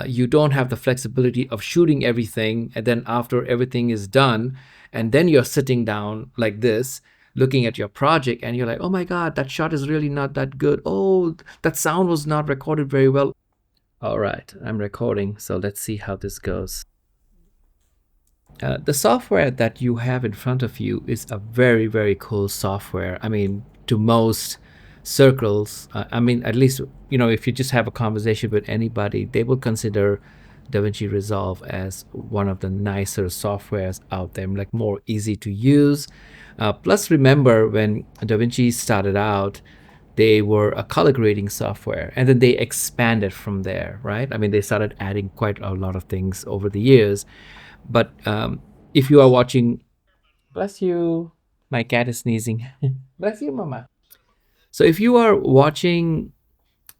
You don't have the flexibility of shooting everything, and then after everything is done, and then you're sitting down like this looking at your project and you're like, oh my god, that shot is really not that good. Oh, that sound was not recorded very well. All right, I'm recording, so let's see how this goes. The software that you have in front of you is a very, very cool software. I mean, to most circles, I mean, at least, if you just have a conversation with anybody, they will consider DaVinci Resolve as one of the nicer softwares out there, like more easy to use. Plus, remember when DaVinci started out, they were a color grading software, and then they expanded from there, right? I mean, they started adding quite a lot of things over the years. But if you are watching, bless you, my cat is sneezing. Bless you, mama. So if you are watching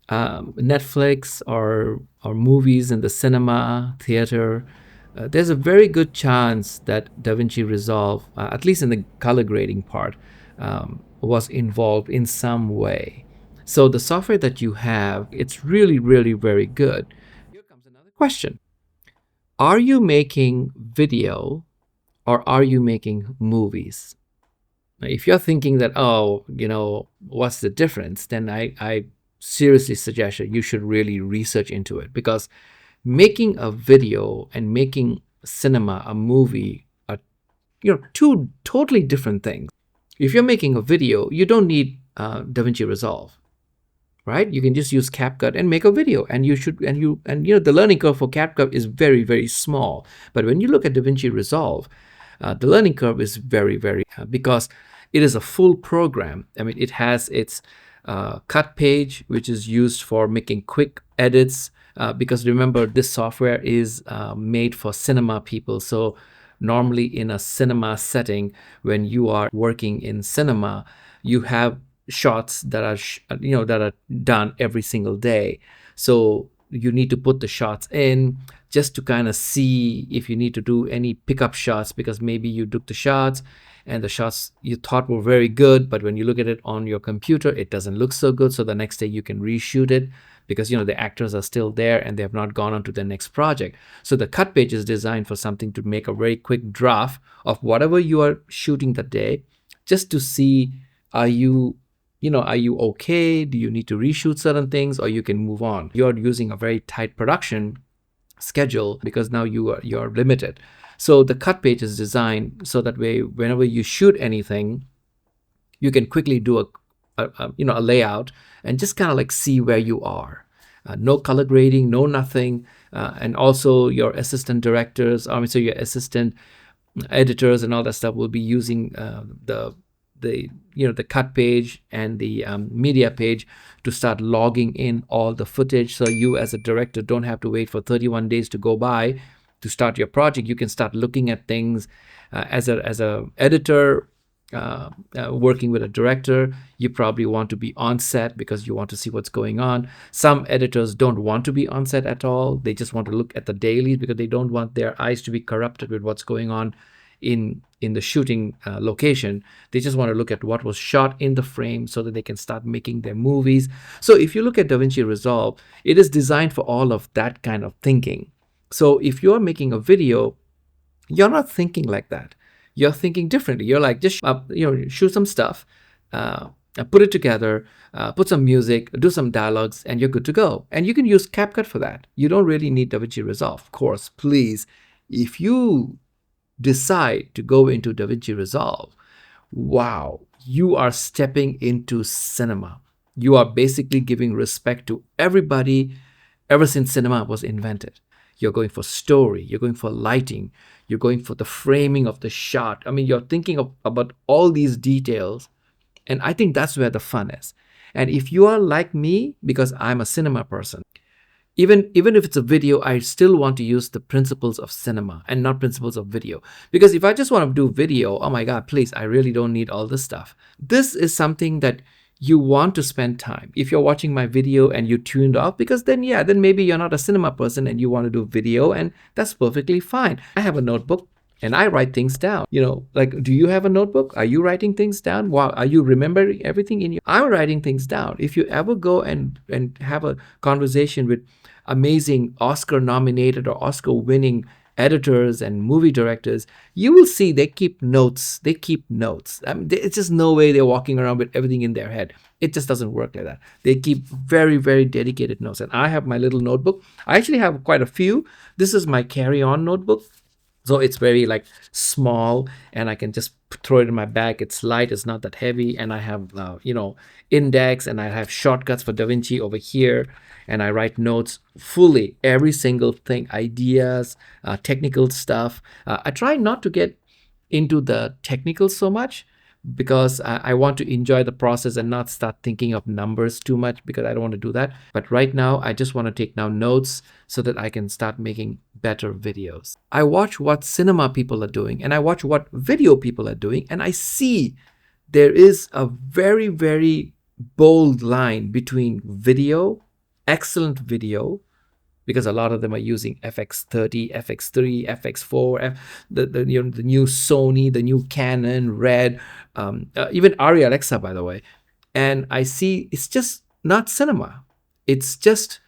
Netflix or movies in the cinema theater, there's a very good chance that DaVinci Resolve, at least in the color grading part, was involved in some way. So the software that you have, it's really, really very good. Here comes another question. Are you making video or are you making movies? Now, if you're thinking that, oh, what's the difference, then I seriously suggest that you should really research into it, because making a video and making cinema, a movie, are two totally different things. If you're making a video, you don't need DaVinci Resolve, right? You can just use CapCut and make a video, and the learning curve for CapCut is very, very small. But when you look at DaVinci Resolve, the learning curve is very, very because it is a full program. I mean, it has its cut page, which is used for making quick edits. Because remember, this software is made for cinema people. So normally in a cinema setting, when you are working in cinema, you have shots that are done every single day. So you need to put the shots in just to kind of see if you need to do any pickup shots, because maybe you took the shots and the shots you thought were very good, but when you look at it on your computer, it doesn't look so good. So the next day you can reshoot it, because the actors are still there and they have not gone on to the next project. So the cut page is designed for something to make a very quick draft of whatever you are shooting that day, just to see, are you okay? Do you need to reshoot certain things, or you can move on? You're using a very tight production schedule because now you're limited. So the cut page is designed so that way, whenever you shoot anything, you can quickly do a layout and just kind of like see where you are. No color grading, no nothing. And also your assistant directors, so your assistant editors and all that stuff will be using the cut page and the media page to start logging in all the footage. So you as a director don't have to wait for 31 days to go by to start your project. You can start looking at things as a editor. Working with a director, you probably want to be on set because you want to see what's going on. Some editors don't want to be on set at all. They just want to look at the dailies because they don't want their eyes to be corrupted with what's going on in the shooting location. They just want to look at what was shot in the frame so that they can start making their movies. So if you look at DaVinci Resolve, it is designed for all of that kind of thinking. So if you're making a video, you're not thinking like that. You're thinking differently. You're like, just shoot some stuff, put it together, put some music, do some dialogues, and you're good to go. And you can use CapCut for that. You don't really need DaVinci Resolve. Of course, please, if you decide to go into DaVinci Resolve, wow, you are stepping into cinema. You are basically giving respect to everybody ever since cinema was invented. You're going for story, you're going for lighting, you're going for the framing of the shot. I mean, you're thinking about all these details, and I think that's where the fun is. And if you are like me, because I'm a cinema person, even if it's a video, I still want to use the principles of cinema and not principles of video. Because if I just want to do video, oh my God, please, I really don't need all this stuff. This is something that you want to spend time. If you're watching my video and you tuned off, because then maybe you're not a cinema person and you want to do video, and that's perfectly fine. I have a notebook and I write things down. Like, do you have a notebook? Are you writing things down? Wow, are you remembering everything in you? I'm writing things down. If you ever go and have a conversation with amazing Oscar nominated or Oscar winning editors and movie directors, you will see they keep notes. They keep notes. I mean, it's just no way they're walking around with everything in their head. It just doesn't work like that. They keep very, very dedicated notes. And I have my little notebook. I actually have quite a few. This is my carry-on notebook. So it's very like small, and I can just throw it in my bag. It's light, it's not that heavy, and I have index, and I have shortcuts for DaVinci over here, and I write notes fully, every single thing, ideas, technical stuff. I try not to get into the technical so much because I want to enjoy the process and not start thinking of numbers too much, because I don't want to do that. But right now, I just want to take down notes so that I can start making better videos. I watch what cinema people are doing, and I watch what video people are doing, and I see there is a very, very bold line between video, excellent video, because a lot of them are using FX30, FX3, FX4, the new Sony, the new Canon, Red, even Arri Alexa, by the way. And I see it's just not cinema. It's just,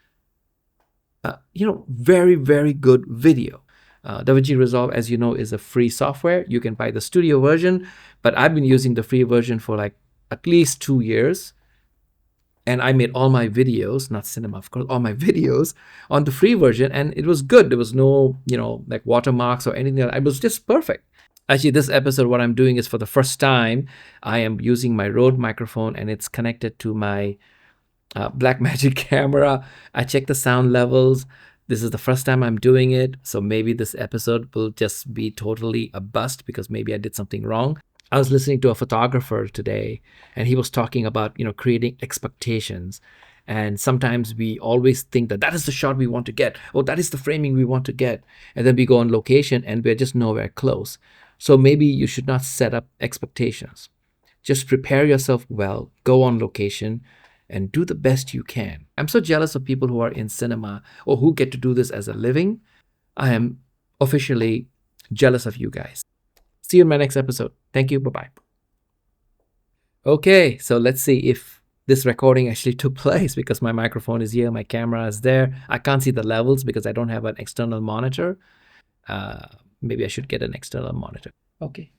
very, very good video. DaVinci Resolve, as you know, is a free software. You can buy the studio version, but I've been using the free version for like at least 2 years. And I made all my videos, not cinema, of course, all my videos on the free version, and it was good. There was no, like watermarks or anything. It was just perfect. Actually, this episode, what I'm doing is for the first time, I am using my Rode microphone, and it's connected to my Blackmagic camera. I check the sound levels. This is the first time I'm doing it, so maybe this episode will just be totally a bust because maybe I did something wrong. I was listening to a photographer today, and he was talking about, creating expectations. And sometimes we always think that is the shot we want to get. Oh, that is the framing we want to get. And then we go on location and we're just nowhere close. So maybe you should not set up expectations. Just prepare yourself well, go on location, and do the best you can. I'm so jealous of people who are in cinema or who get to do this as a living. I am officially jealous of you guys. See you in my next episode. Thank you. Bye-bye. Okay, so let's see if this recording actually took place, because my microphone is here, my camera is there. I can't see the levels because I don't have an external monitor. Maybe I should get an external monitor. Okay.